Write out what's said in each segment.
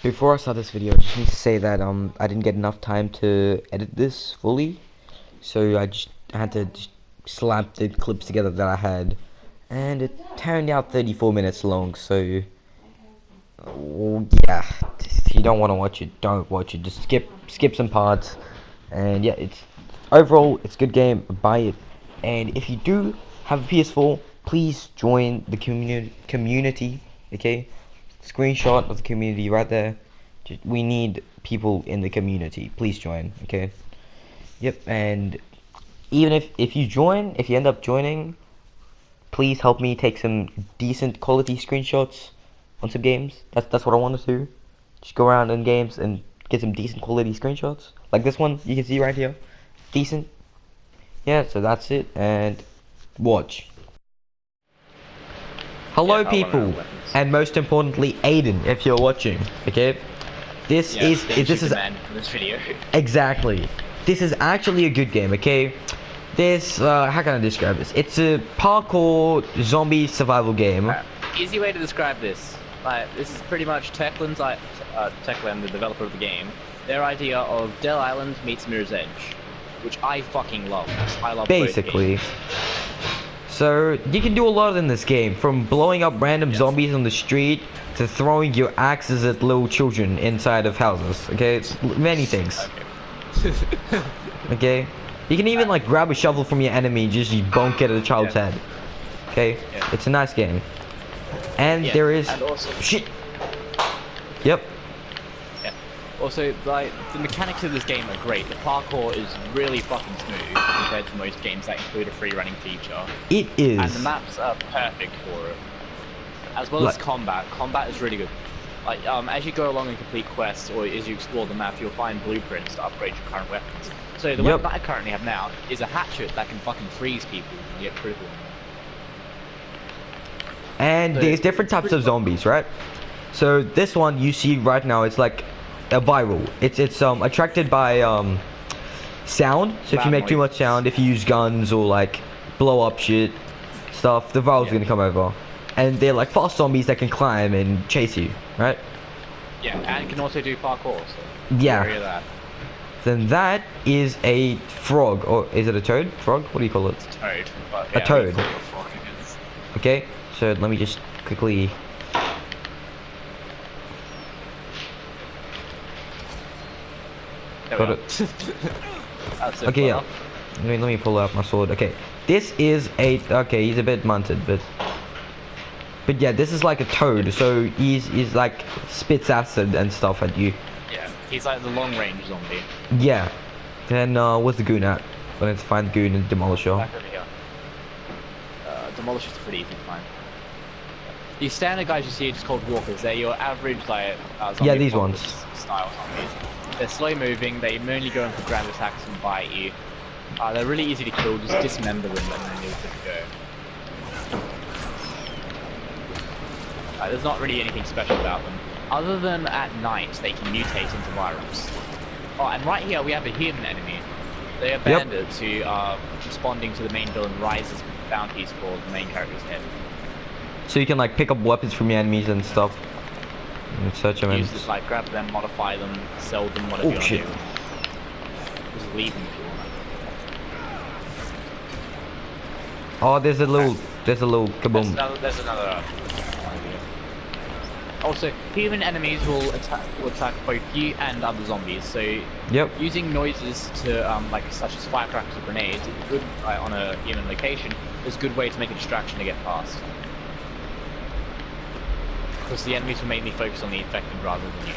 Before I start this video, I just need to say that I didn't get enough time to edit this fully, so I had to just slap the clips together that I had, and it turned out 34 minutes long. So yeah, if you don't want to watch it, don't watch it. Just skip some parts, and yeah, overall it's a good game. Buy it, and if you do have a PS4, please join the community. Okay. Screenshot of the community right there. We need people in the community. Please join, okay? Yep, and even if you join, if you end up joining, please help me take some decent quality screenshots on some games. That's what I want to do. Just go around in games and get some decent quality screenshots. Like this one you can see right here. Decent. Yeah, so that's it, and watch. Hello people, and most importantly Aiden, if you're watching, okay? This is for this video. Exactly. This is actually a good game, okay? This how can I describe this? It's a parkour zombie survival game. Easy way to describe this. This is pretty much Techland's Techland, the developer of the game, their idea of Dead Island meets Mirror's Edge, which I fucking love. I love basically. So, you can do a lot in this game, from blowing up random zombies on the street, to throwing your axes at little children inside of houses, okay? It's many things. Okay. Okay? You can even, like, grab a shovel from your enemy and just bonk it at a child's head. Okay? Yeah. It's a nice game. And there is... And also... Shit! Yep. Also, the mechanics of this game are great. The parkour is really fucking smooth compared to most games that include a free running feature. It is. And the maps are perfect for it. As well as combat. Combat is really good. As you go along and complete quests, or as you explore the map, you'll find blueprints to upgrade your current weapons. So the weapon that I currently have now is a hatchet that can fucking freeze people and get critical. And there's different types of zombies, right? So this one you see right now, it's like a viral. It's attracted by sound. So if you make too much sound, if you use guns or like blow up shit stuff, the viral's gonna come over. And they're like fast zombies that can climb and chase you, right? Yeah, and can also do parkour. So yeah. That. Then that is a frog, or is it a toad? Frog? What do you call it? It's a toad. But, a toad. A okay, so let me just quickly. Got it. Okay, yeah. Let me pull out my sword. Okay, this is a he's a bit munted, but yeah, this is like a toad. So he's like spits acid and stuff at you. Yeah, he's like the long range zombie. Yeah. Then where's the goon at? I need to find the goon and demolish her. Back over here. Demolisher's pretty easy to find. These standard guys you see are just called walkers. They're your average zombie these ones. Style zombies. They're slow moving, they mainly go in for grab attacks and bite you. They're really easy to kill, just dismember them and then you're good to go. There's not really anything special about them. Other than at night, they can mutate into virus. Oh, and right here we have a hidden enemy. They are bandits who are responding to the main villain Rise's bounties for the main character's head. So you can like pick up weapons from your enemies and stuff. And search them and just like grab them, modify them, sell them, whatever you want to do. Just leave them if you want. Oh, there's a little kaboom. There's another idea. Also, human enemies will attack both you and other zombies. So using noises to such as firecrackers or grenades is good on a human location. Is a good way to make a distraction to get past. Because the enemies will mainly focus on the infected rather than you.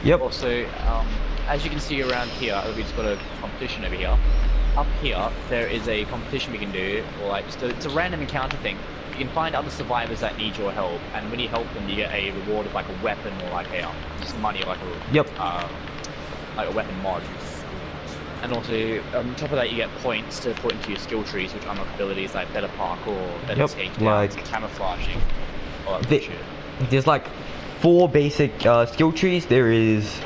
Yep. Also, as you can see around here, we just got a competition over here. Up here, there is a competition we can do, or it's a random encounter thing. You can find other survivors that need your help, and when you help them, you get a reward of like a weapon or like just money, like a weapon mod. And also, on top of that, you get points to put into your skill trees, which unlock abilities like better parkour, better takedowns, camouflaging, all that shit. There's like 4 basic skill trees. There's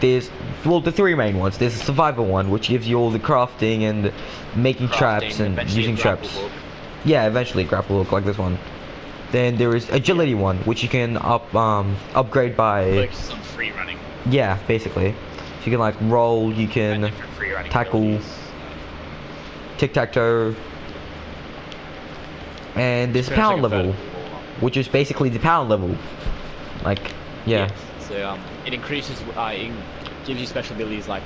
the 3 main ones. There's a survival one, which gives you all the crafting and making traps and using traps. Yeah, eventually grapple hook like this one. Then there is agility one, which you can upgrade by, Focus on free running. yeah, basically. So you can like roll, you can Different free running tackle, abilities. tic-tac-toe, and there's Pretty much power like a level, vertical wall. which is basically the power level. Like, yeah. So it increases, it gives you special abilities like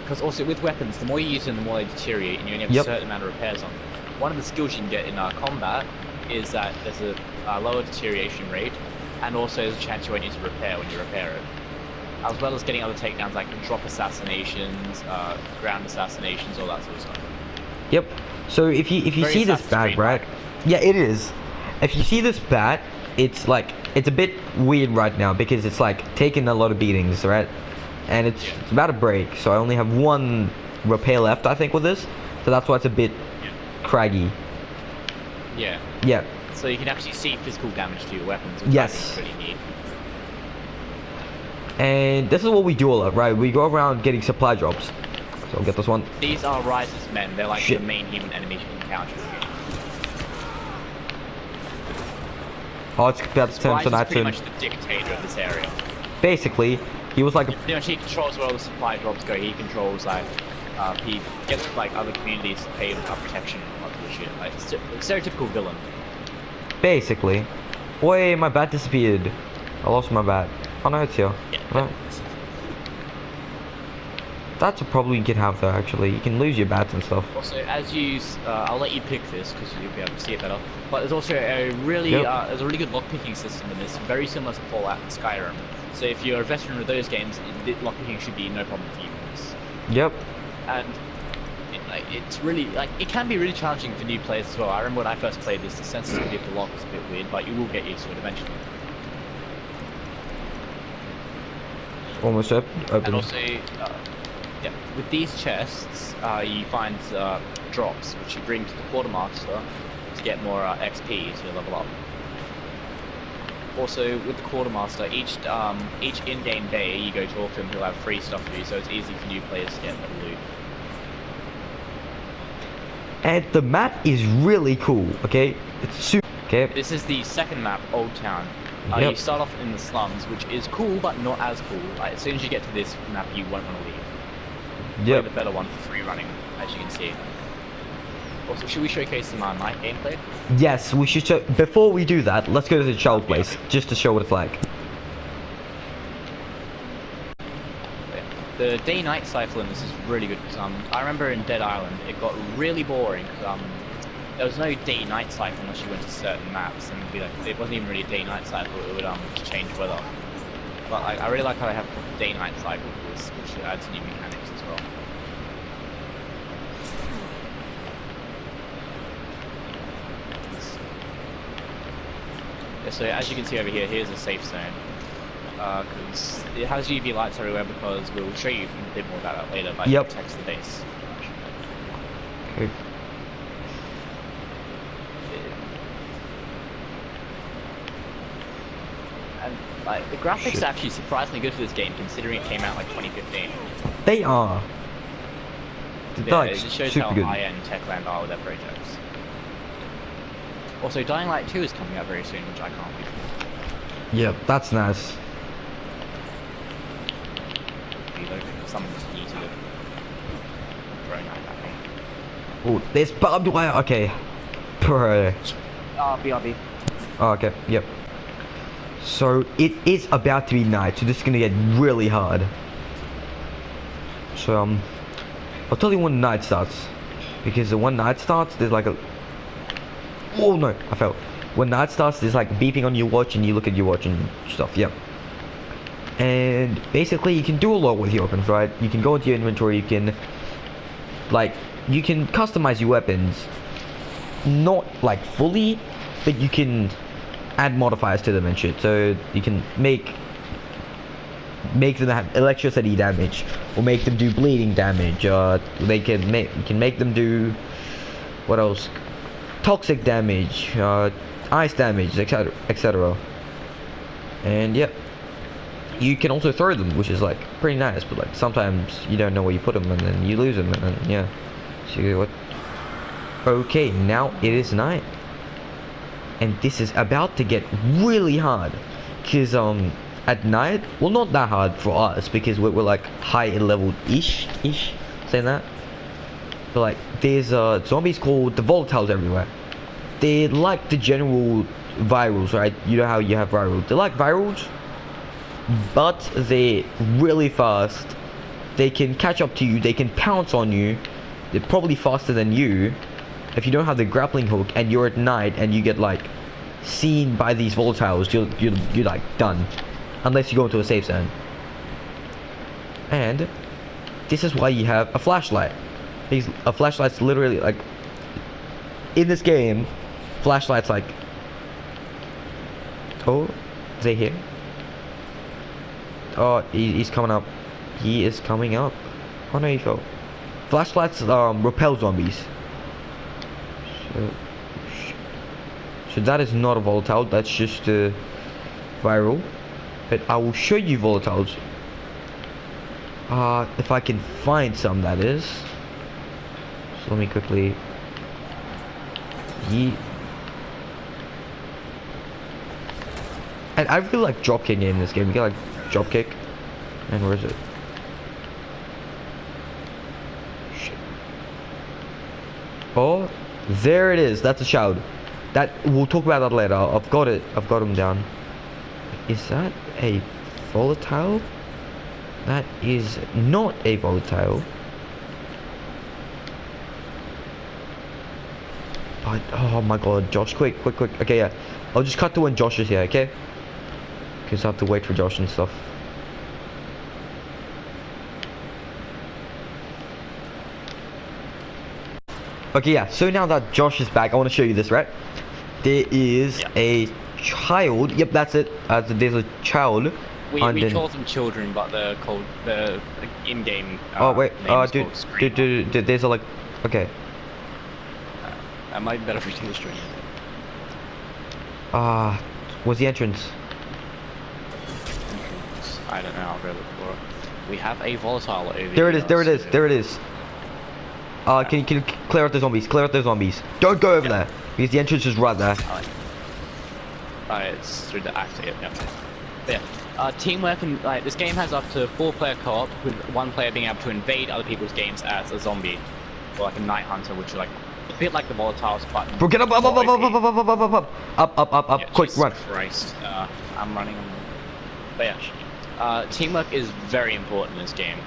because also with weapons, the more you use them, the more they deteriorate, and you only have Yep. a certain amount of repairs on them. One of the skills you can get in combat is that there's a lower deterioration rate, and also there's a chance you won't need to repair when you repair it. As well as getting other takedowns like drop assassinations, ground assassinations, all that sort of stuff. Yep. So if you Very see this Assassin's bat, Creed right? like. Yeah, it is. If you see this bat, it's like it's a bit weird right now because it's like taking a lot of beatings, right? And it's about to break. So I only have one repair left, I think, with this. So that's why it's a bit craggy. Yeah. Yeah. So you can actually see physical damage to your weapons, which Yes. I think is really neat. And this is what we do a lot, right? We go around getting supply drops. So I'll get this one. These are Rise's men. They're like Shit. the main human enemies you encounter. Oh, it's about to turn Rise to is that pretty soon. much the dictator of this area. Basically, he was like a Pretty much he controls where all the supply drops go. He controls like he gets like other communities to pay him protection and all that shit. Like stereotypical villain. basically. Boy, my bat disappeared. I lost my bat. Oh no, it's here. Yeah. Right. That's a problem you can have though, actually. You can lose your bats and stuff. Also, as you, I'll let you pick this because you'll be able to see it better. But there's also a really, Yep. there's a really good lockpicking system in this, very similar to Fallout and Skyrim. So if you're a veteran of those games, lockpicking should be no problem for you. Yep. And it's really like it can be really challenging for new players as well. I remember when I first played this, the sensitivity of the lock was a bit weird, but you will get used to it eventually. Almost open. And also, yeah, with these chests, you find drops, which you bring to the quartermaster to get more XP to level up. Also, with the quartermaster, each in-game day you go talk to him, he'll have free stuff to do, so it's easy for new players to get better loot. And the map is really cool, okay? It's super, okay? This is the second map, Old Town. Yep. You start off in the slums, which is cool, but not as cool. Like, as soon as you get to this map, you won't want to leave. Yep. The better one for free running, as you can see. Also, should we showcase some night gameplay? Yes, we should show. Before we do that, let's go to the child place, just to show what it's like. The day-night cycle in this is really good because I remember in Dead Island it got really boring because there was no day-night cycle unless you went to certain maps, and it wasn't even really a day-night cycle. It would just change weather. But I really like how they have a day-night cycle for this, which adds new mechanics as well. Yeah, so as you can see over here, here's a safe zone. Because it has UV lights everywhere because we'll show you a bit more about that later, but Yep. it protects the base. Okay. And like the graphics Shit. are actually surprisingly good for this game considering it came out like 2015. They are. Yeah, They're it just shows super how good. high-end Techland are with their projects. Also, Dying Light 2 is coming out very soon, which I can't wait for. Yep, that's nice. Someone just needs to throw knife at me. Oh, there's barbed wire. Okay. Bro. BRB. Oh, okay. Yep. So it is about to be night, so this is gonna get really hard. So I'll tell you when night starts, because when night starts, there's like a. Oh no, I fell. When night starts, there's like beeping on your watch, and you look at your watch and stuff. Yep. And basically, you can do a lot with your weapons, right? You can go into your inventory. You can, like, you can customize your weapons, not like fully, but you can add modifiers to them and shit. So you can make them have electricity damage, or make them do bleeding damage. You can make them do what else? Toxic damage, ice damage, etc., etc. And yep. You can also throw them, which is like pretty nice, but like sometimes you don't know where you put them and then you lose them, and then yeah. So what? Okay, now it is night. and this is about to get really hard, because at night, well, not that hard for us because we're like high level ish, saying that. But like, there's zombies called the volatiles everywhere. They're like the general virals, right? You know how you have virals. They're like virals, but they're really fast. They can catch up to you. They can pounce on you. They're probably faster than you. If you don't have the grappling hook and you're at night and you get like seen by these volatiles, you're like done, unless you go into a safe zone. And this is why you have a flashlight. A flashlight's literally like, in this game, flashlights like, oh, is he here? Oh, he's coming up. He is coming up. Oh no, he fell. Flashlights repel zombies. So that is not a volatile, that's just a viral. But I will show you volatiles. If I can find some, that is. So let me quickly yeet. And I really like dropkicking in this game. You get like dropkick. And where is it? Shit. Oh, there it is. That's a shout. That we'll talk about that later. I've got it. I've got him down. Is that a volatile? That is not a volatile. But, oh my god, Josh, quick. Okay, yeah. I'll just cut to when Josh is here, okay? Because I have to wait for Josh and stuff. Okay, yeah, so now that Josh is back, I want to show you this, right? There is a child. Yep, that's it. There's a child. We call them children, but they're called the in-game. Oh wait, dude, there's a like. Okay. I might be better for the stream. Where's the entrance? I don't know. I'll go look for it. We have a volatile over there. There it is. Can you clear out the zombies? Clear out those zombies. Don't go over there because the entrance is right there. It's through the actor. Yep. But yeah. Teamwork and like this game has up to 4-player co-op with one player being able to invade other people's games as a zombie or like a night hunter, which are like a bit like the volatiles, but bro, get up, yeah, quick, Jesus run. Christ, I'm running. But yeah, teamwork is very important in this game.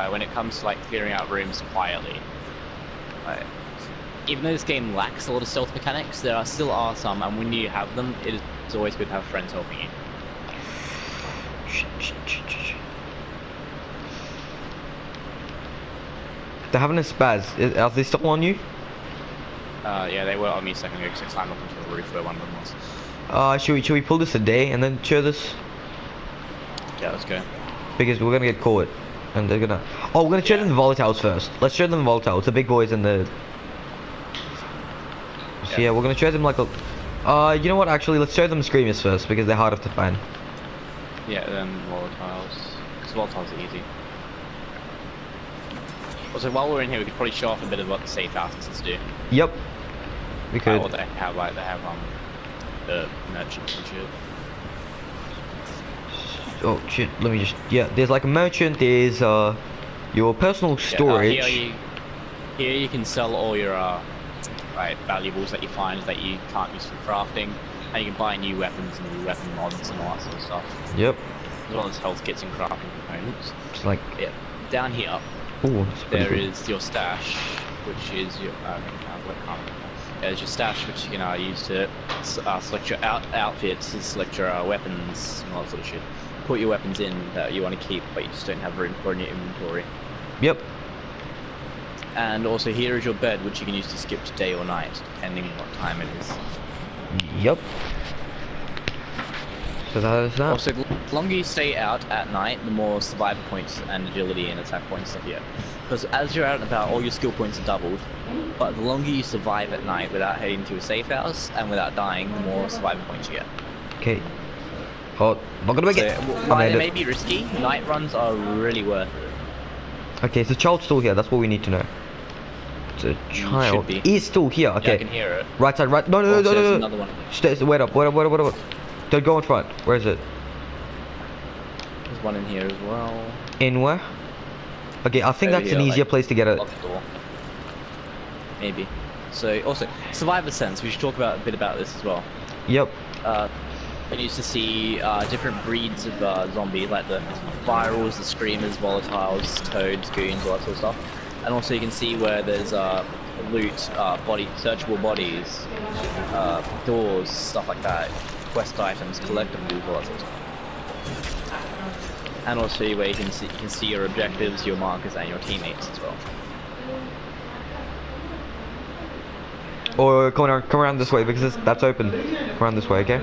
When it comes to like clearing out rooms quietly. Even though this game lacks a lot of stealth mechanics, there still are some, and when you have them, it's always good to have friends helping you. They're having a spaz. Are they still on you? Yeah, they were on me a second ago because I climbed up onto the roof where one of them was. Should we pull this a day and then show this? Yeah, let's go. Because we're gonna get caught. And they're gonna... Oh, we're gonna show them the volatiles first. Let's show them the volatiles, the big boys and the... So yeah, we're gonna show them like a... you know what, actually, let's show them the screamers first, because they're harder to find. Yeah, then volatiles. Because volatiles are easy. Also, while we're in here, we could probably show off a bit of what the safe houses do. Yep. We could. What they have, like, they have, the merchants and shit. Oh shit, let me just... Yeah, there's like a merchant, there's your personal storage. Here you can sell all your valuables that you find that you can't use for crafting, and you can buy new weapons and new weapon mods and all that sort of stuff. Yep. As well as health kits and crafting components. It's like... Yeah. Down here, there is your stash, which is your... there's your stash, which you can use to select your outfits, and select your weapons and all that sort of shit. Put your weapons in that you want to keep, but you just don't have room for in your inventory. Yep. And also here is your bed, which you can use to skip to day or night, depending on what time it is. Yep. So that is that. Also, the longer you stay out at night, the more survivor points and agility and attack points you get. Because as you're out and about, all your skill points are doubled. But the longer you survive at night without heading to a safe house and without dying, the more survivor points you get. Okay. Oh, not gonna make it. While they may be risky, night runs are really worth it. Okay, so child's still here. That's what we need to know. The child be. is still here. Yeah, I Okay. can hear it. Right side. Right. No, no, no, Also, no, there's no, another no. one. Wait up. Wait up. Wait up. Wait up. Don't go in front. Where is it? There's one in here as well. In where? Okay, I think Over that's an here, easier like, place to get it. lock the door. Maybe. So also survivor sense. We should talk about a bit about this as well. Yep. I used to see different breeds of zombie, like the virals, the screamers, volatiles, toads, goons, all that sort of stuff. And also you can see where there's loot, searchable bodies, doors, stuff like that, quest items, collectibles, all that sort of stuff. And also where you can see your objectives, your markers, and your teammates as well. Or come around this way because that's open. Come around this way, okay?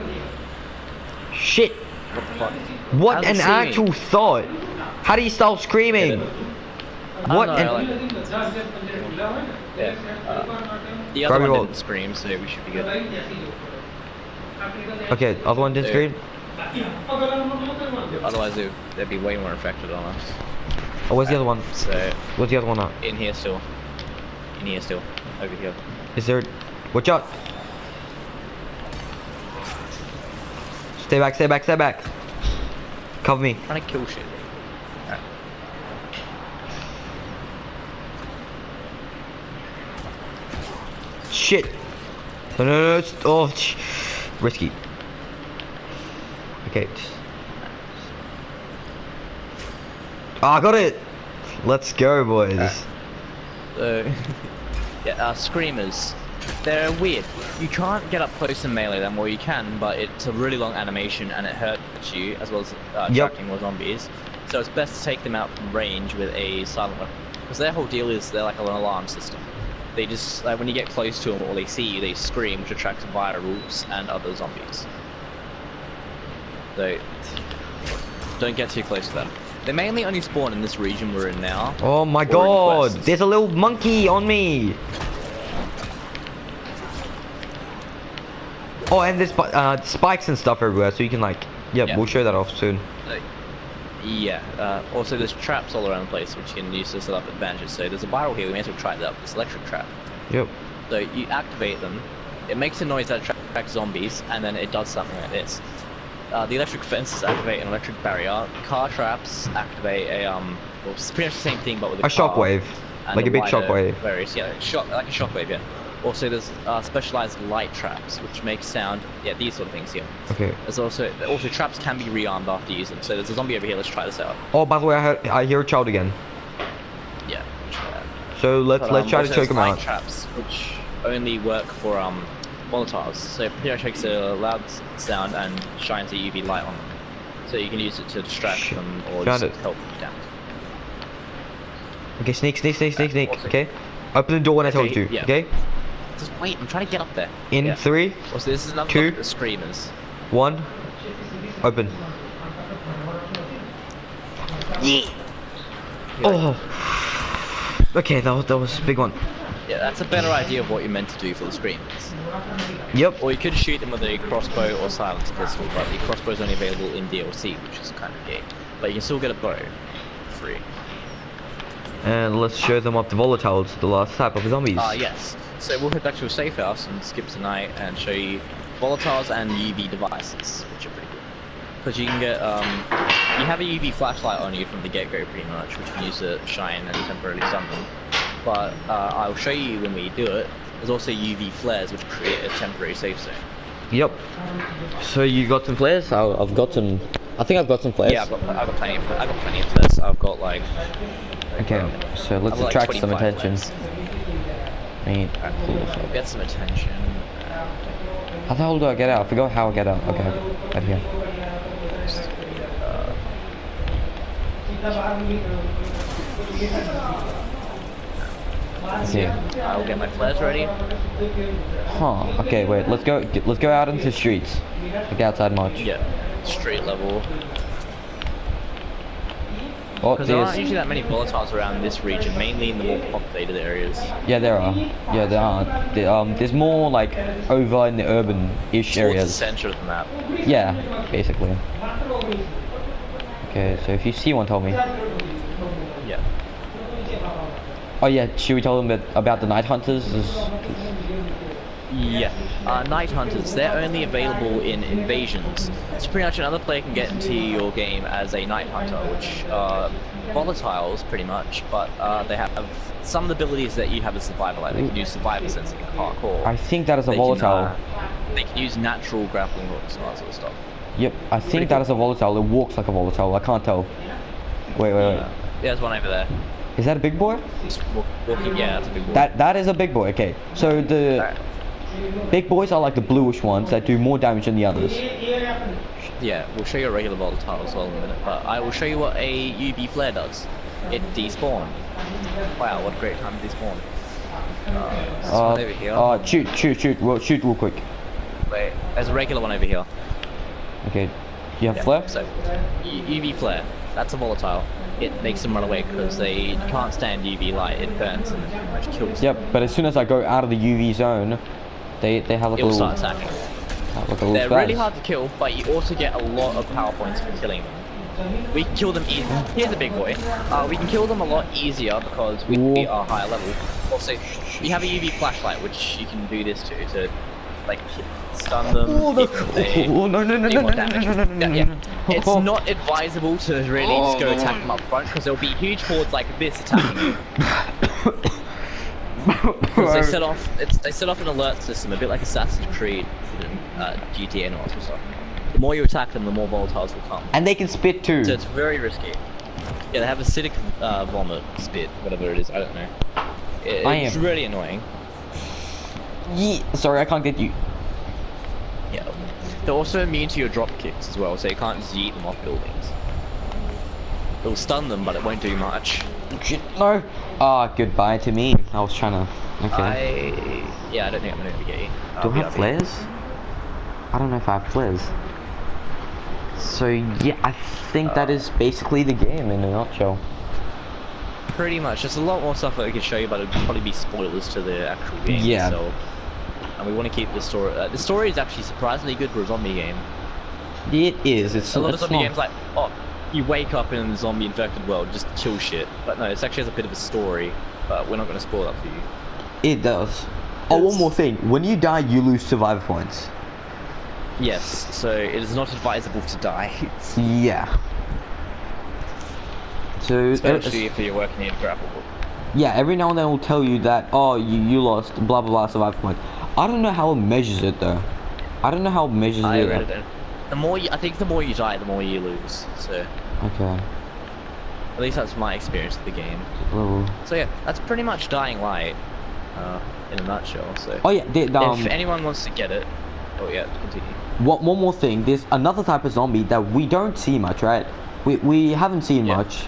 Shit! What the fuck? What How's an it see me? actual thought! How do you stop screaming? What I an... don't know, I like it. Yeah. The Grab other your one ult. didn't scream, so we should be good. Okay, other one didn't scream? Otherwise, they'd be way more affected on us. Oh, where's the other one? So, Where's the other one at? in here still. In here still. Over here. Is there... Watch out! Stay back, stay back, stay back! Cover me. Trying to kill shit. Alright. Shit! No, no, no, it's... Oh, risky. Okay. Ah, I got it! Let's go, boys. So, yeah, screamers. They're weird. You can't get up close and melee them, or you can, but it's a really long animation and it hurts you, as well as attracting more zombies. So it's best to take them out from range with a silent weapon. Because their whole deal is they're like an alarm system. They just, when you get close to them or they see you, they scream, which attracts virals and other zombies. So, don't get too close to them. They mainly only spawn in this region we're in now. Oh my or in god! quests. There's a little monkey on me! Oh, and there's spikes and stuff everywhere, so you can like... Yeah, we'll show that off soon. Yeah, also there's traps all around the place which you can use to set up advantages. So there's a viral here, we may as well try that up, this electric trap. Yep. So you activate them, it makes a noise that attracts zombies, and then it does something like this. The electric fences activate an electric barrier, car traps activate a, well, it's pretty much the same thing but with a car. Shockwave. Like a big shockwave. Various, yeah, like a shockwave, yeah. Also there's specialized light traps which make sound, yeah, these sort of things here. Okay. There's also traps can be rearmed after you use them. So there's a zombie over here, let's try this out. Oh, by the way, I hear a child again. Yeah, try that. So let's try to choke him light out. Traps which only work for volatiles. So pretty much makes a loud sound and shines a UV light on them. So you can use it to distract them or just help you down. Okay, sneak. Also, Okay. Open the door when I told you. Yeah. Okay. Just wait, I'm trying to get up there. In 3. Also, this is another 2. look at the screamers. 1. Open. Oh. Okay, that was a big one. Yeah, that's a better idea of what you're meant to do for the screamers. Yep. Or you could shoot them with a crossbow or silenced pistol, but the crossbow is only available in DLC, which is kind of gay. But you can still get a bow for free. And let's show them up the volatiles, the last type of zombies. Yes. So we'll head back to a safe house and skip tonight and show you volatiles and UV devices, which are pretty good. Because you can get, you have a UV flashlight on you from the get-go pretty much, which you can use to shine and temporarily stun them. But I'll show you when we do it. There's also UV flares which create a temporary safe zone. Yep. So you got some flares? I've got some. I think I've got some flares. Yeah, I've got plenty of flares. I've got like. Okay, so let's like attract some 25 attention. flares. Get some attention. How the hell do I get out? I forgot how I get out. Okay, right here. Okay. I'll get my flares ready. Huh. Okay, wait. Let's go out into the streets. Like outside much. Yeah. Street level. Oh, Because there aren't usually that many volatiles around this region, mainly in the more populated areas. Yeah, there are. Yeah, there are. There's more like over in the urban-ish Towards areas. the center of the map. Yeah, basically. Okay, so if you see one, tell me. Yeah. Oh yeah, should we tell them about the night hunters? Yeah, Night Hunters, they're only available in invasions. So pretty much another player can get into your game as a Night Hunter, which are volatiles pretty much, but they have some of the abilities that you have as Survivor, like they can use Survivor Sensing and Parkour. I think that is a volatile. They can use natural grappling hooks and all that sort of stuff. Yep, I think that is a volatile. It walks like a volatile. I can't tell. Wait. Yeah, there's one over there. Is that a big boy? Just walking, yeah, that's a big boy. That is a big boy. Okay, so the big boys are like the bluish ones that do more damage than the others. Yeah, we'll show you a regular volatile as well in a minute, but I will show you what a UV flare does. It despawned. Wow, what a great time to despawn. There's one over here. Shoot real quick. Wait, there's a regular one over here. Okay, you have flare? So, UV flare, that's a volatile. It makes them run away because they can't stand UV light. It burns and pretty much kills them. Yep, but as soon as I go out of the UV zone, they have like a It'll little... start attacking. They're really hard to kill, but you also get a lot of power points for killing them. We can kill them easy. Here's a big boy. We can kill them a lot easier because we are higher level. Also, we have a UV flashlight, which you can do this to like stun them. No. It's not advisable to really just go attack them up front because there'll be huge hordes like this attacking you. Because they set off an alert system, a bit like Assassin's Creed, GTA and all that sort of stuff. The more you attack them, the more volatiles will come. And they can spit too. So it's very risky. Yeah, they have acidic vomit, spit, whatever it is, I don't know. It's really annoying. Sorry, I can't get you. Yeah. They're also immune to your drop kicks as well, so you can't yeet them off buildings. It'll stun them, but it won't do much. No. Goodbye to me. I was trying to... Okay. Yeah, I don't think I'm gonna get you. Do I have flares? I don't know if I have flares. So yeah, I think that is basically the game in a nutshell. Pretty much. There's a lot more stuff that we could show you, but it'd probably be spoilers to the actual game. Yeah. So, and we want to keep the story. The story is actually surprisingly good for a zombie game. It is. It's a lot of zombie games like, oh, you wake up in a zombie infected world, just kill shit. But no, it actually has a bit of a story. But we're not going to spoil that for you. It does. Oh, one more thing. When you die, you lose survivor points. Yes, so it is not advisable to die. Yeah. So especially if you're working in a grapple book. Yeah, every now and then it will tell you that, oh, you lost blah blah blah survivor point. I don't know how it measures it though. I don't know how it measures it. I really don't. I think the more you die, the more you lose. So. Okay. At least that's my experience with the game. Well, so yeah, that's pretty much Dying Light, in a nutshell. So. Oh yeah. If anyone wants to get it, oh yeah, continue. One more thing. There's another type of zombie that we don't see much, right? We haven't seen much,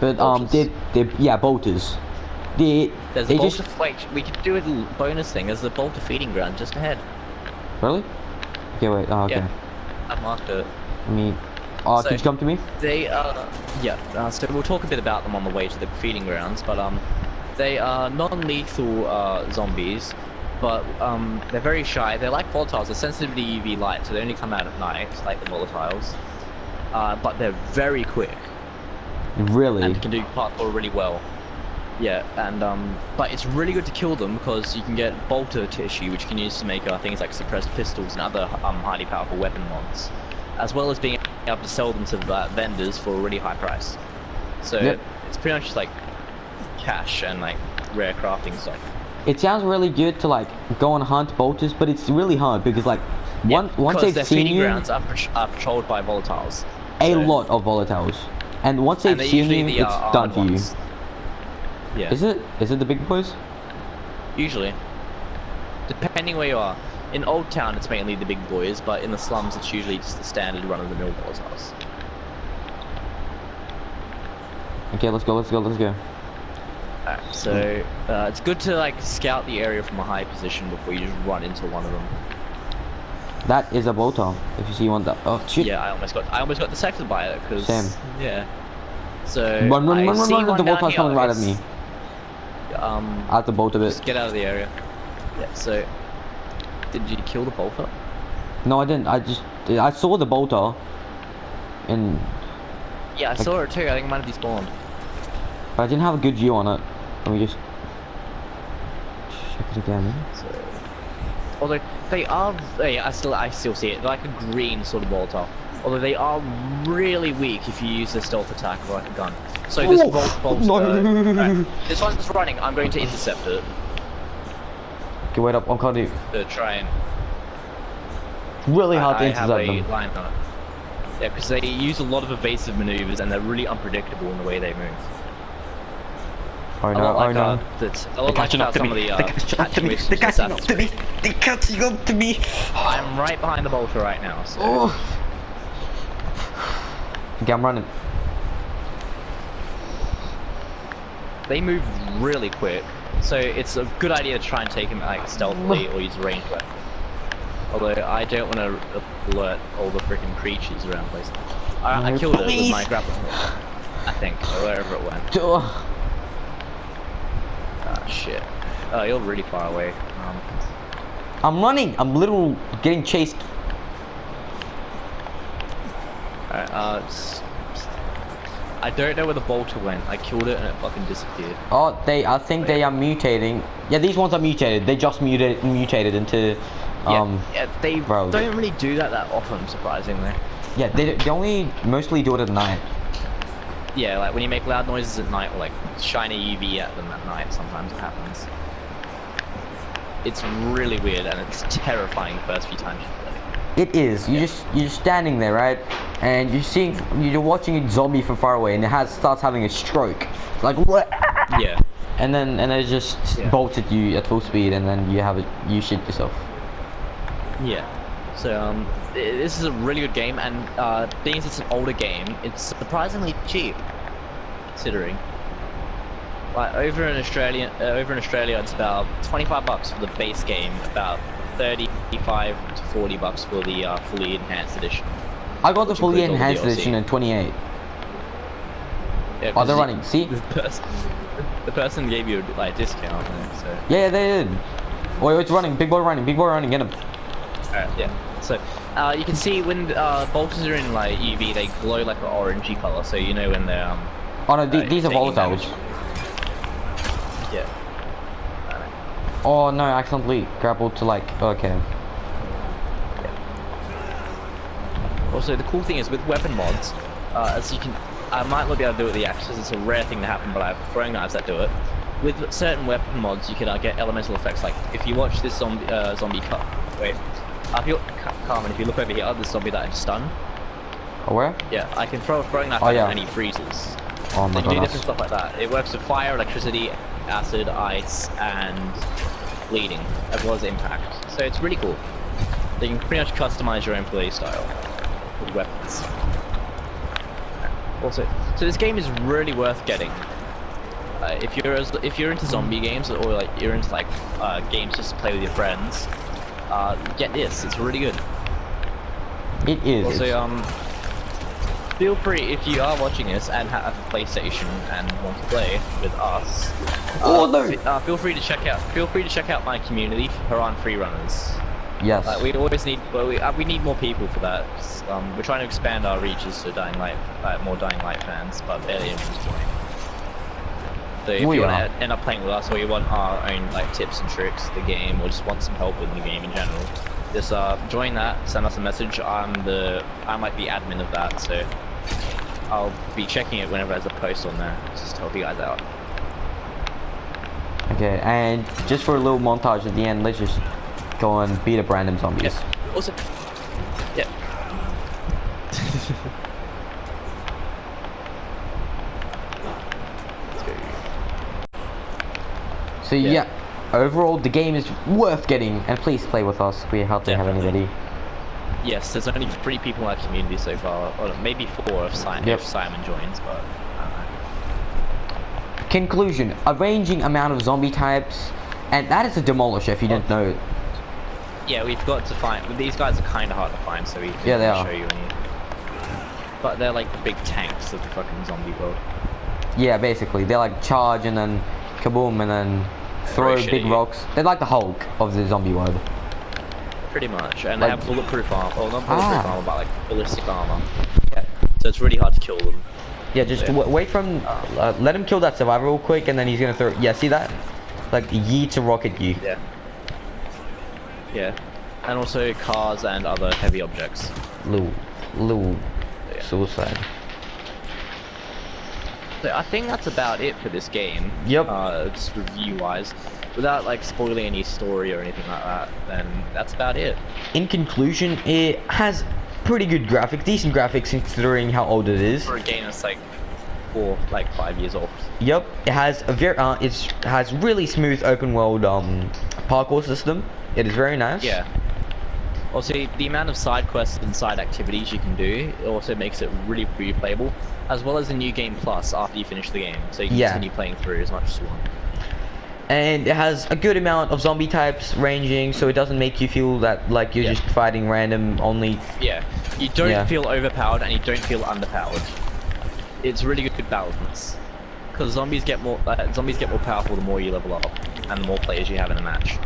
but they're bolters. There's a bolter. Wait, we could do a little bonus thing. There's a bolter feeding ground just ahead. Really? Okay, wait. Oh, okay. Yeah, I marked it. So could you come to me? They so we'll talk a bit about them on the way to the feeding grounds, but they are non-lethal zombies. But they're very shy. They're like volatiles. They're sensitive to UV light, so they only come out at night, like the volatiles. But they're very quick. Really? And can do parkour really well. Yeah, and but it's really good to kill them because you can get bolter tissue, which you can use to make things like suppressed pistols and other highly powerful weapon mods, as well as being able to sell them to vendors for a really high price. So it's pretty much just like cash and like rare crafting stuff. It sounds really good to like go and hunt bolters, but it's really hard because like once they've seen you, grounds are patrolled by volatiles. A lot of volatiles, and once they've seen you, it's done for you. Yeah. Is it the big boys? Usually, depending where you are. In Old Town, it's mainly the big boys, but in the slums, it's usually just the standard run-of-the-mill volatiles. Okay, let's go. Alright, so it's good to like scout the area from a high position before you just run into one of them. That is a bolter. If you see one that, oh shit. Yeah, I almost got dissected by it because. Same. Yeah. So run! The bolter's coming right at me. I have to bolt a bit. Just get out of the area. Yeah. So, did you kill the bolter? No, I didn't. I saw the bolter. And. Yeah, I saw it too. I think it might have despawned. But I didn't have a good view on it. Let me just check it again. So, although they are, I still see it. They're like a green sort of Molotov. Although they are really weak if you use the stealth attack like a gun. So this bolt, no. right, this one's running. I'm going to intercept it. Okay, wait up. I'm trying to. To try and. Really hard to I have intercept a them. line on it. Yeah, because they use a lot of evasive maneuvers and they're really unpredictable in the way they move. Oh no! Oh no! They're catching up to me. They're catching up to me. They're catching up to me. I'm right behind the bolter right now. So. Oh. Okay, I'm running. They move really quick, so it's a good idea to try and take them like stealthily or use a ranged weapon. Although I don't want to alert all the freaking creatures around the place. I killed it with my grappling hook, I think, or wherever it went. Ah, shit. Oh, you're really far away. I'm running. I'm literally getting chased. Alright, I don't know where the bolter went. I killed it and it fucking disappeared. Oh, I think they are mutating. Yeah, these ones are mutated. They just mutated into. Yeah, they don't really do that often, surprisingly. Yeah, they only mostly do it at night. Yeah, like when you make loud noises at night or like shine a UV at them at night, sometimes it happens. It's really weird and it's terrifying the first few times you play. It is. You're just standing there, right? And you're watching a zombie from far away, and it starts having a stroke. Like what? Yeah. And then it just bolts at you at full speed, and then you shit yourself. Yeah. So this is a really good game, and being as it's an older game, it's surprisingly cheap, considering. Like over in Australia, it's about $25 for the base game, about $35 to $40 for the fully enhanced edition. I got the fully enhanced edition in 28. Yeah, oh, they're running. See? The person gave you like a discount. So. Yeah, they did. Wait, it's running. Big boy running. Big boy running. Get him. Alright, yeah. So you can see when bolters are in like UV, they glow like an orangey color. So you know when they're oh no, these are volatiles. Yeah. Oh no, I accidentally grappled to like. Okay. Also, the cool thing is with weapon mods, as you can, I might not be able to do it with the axe because it's a rare thing to happen, but I have throwing knives that do it. With certain weapon mods, you can get elemental effects. Like if you watch this zombie cut. Wait, Carmen, if you look over here, this zombie that I just stunned. Oh, where? Yeah, I can throw a throwing knife at him and he freezes. Oh my god. You can do different stuff like that. It works with fire, electricity, acid, ice, and bleeding, as well as impact. So it's really cool. So you can pretty much customize your own play style with weapons. Also, so this game is really worth getting. If you're into zombie games or like you're into like games just to play with your friends, get this. It's really good. It is. Also, feel free if you are watching this and have a PlayStation and want to play with us. Feel free to check out my community for on free runners. Yes. We always need we need more people for that. We're trying to expand our reaches to Dying Light, more Dying Light fans, but barely anyone's joining. So if you want to end up playing with us, or you want our own like tips and tricks of the game, or just want some help with the game in general, just join that. Send us a message. I'm like the admin of that, so I'll be checking it whenever there's a post on there, just to help you guys out. Okay, and just for a little montage at the end, let's just go and beat up random zombies. Yeah. Also, yeah. So yeah, overall the game is worth getting, and please play with us. We hardly have anybody. Yes, there's only 3 people in our community so far, or maybe 4 if Simon joins, but I don't know. Conclusion: a ranging amount of zombie types, and that is a demolisher if you didn't know it. Yeah, we've got to find. These guys are kind of hard to find, so we can show you any. But they're like the big tanks of the fucking zombie world. Yeah, basically, they're like charge and then kaboom and then throw big rocks. They're like the Hulk of the zombie world. Pretty much, and they have bulletproof armor. Well, not bulletproof armor, but like ballistic armor. Yeah. So it's really hard to kill them. Yeah, just wait from. Let him kill that survivor real quick, and then he's gonna throw. Yeah, see that? Like yeet to rocket you. Yeah. Yeah. And also cars and other heavy objects. Little suicide. So I think that's about it for this game. Yep. Just review-wise, without like spoiling any story or anything like that. Then that's about it. In conclusion, it has pretty good graphics, decent graphics considering how old it is. For a game that's like 5 years old. Yep, it has a very it has really smooth open world parkour system. It is very nice. Yeah. Also, the amount of side quests and side activities you can do also makes it really replayable, as well as the new game plus after you finish the game, so you can continue playing through as much as you want. And it has a good amount of zombie types ranging, so it doesn't make you feel that like you're just fighting random only. Yeah, you don't feel overpowered and you don't feel underpowered. It's really good balance, because zombies get more powerful the more you level up and the more players you have in a match,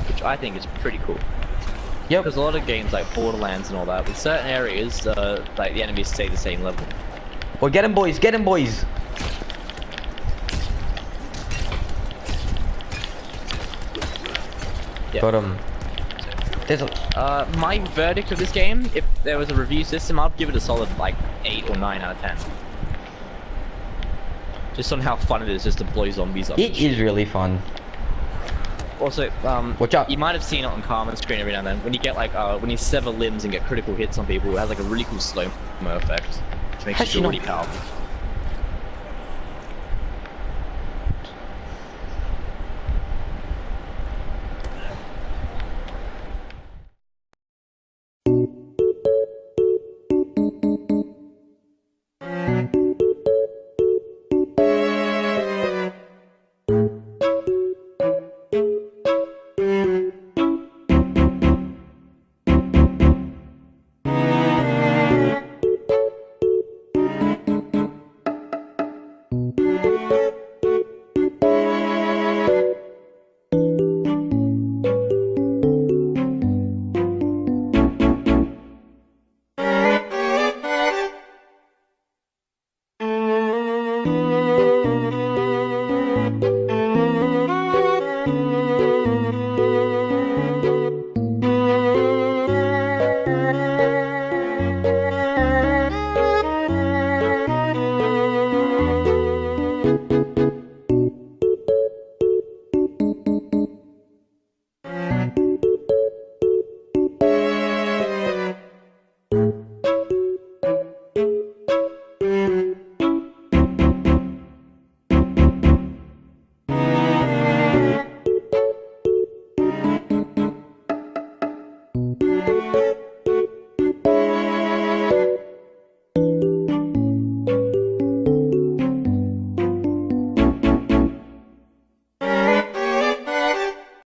which I think is pretty cool. Yep. Because a lot of games like Borderlands and all that, with certain areas, like the enemies stay the same level. Well, get him, boys! Get him, boys! Yeah. Got him. There's a... My verdict of this game, if there was a review system, I'd give it a solid like 8 or 9 out of 10. Just on how fun it is just to blow zombies up. It is really fun. Also, watch out! You might have seen it on Carmen's screen every now and then. When you get like, when you sever limbs and get critical hits on people, it has like a really cool slow-mo effect, which makes it feel really powerful.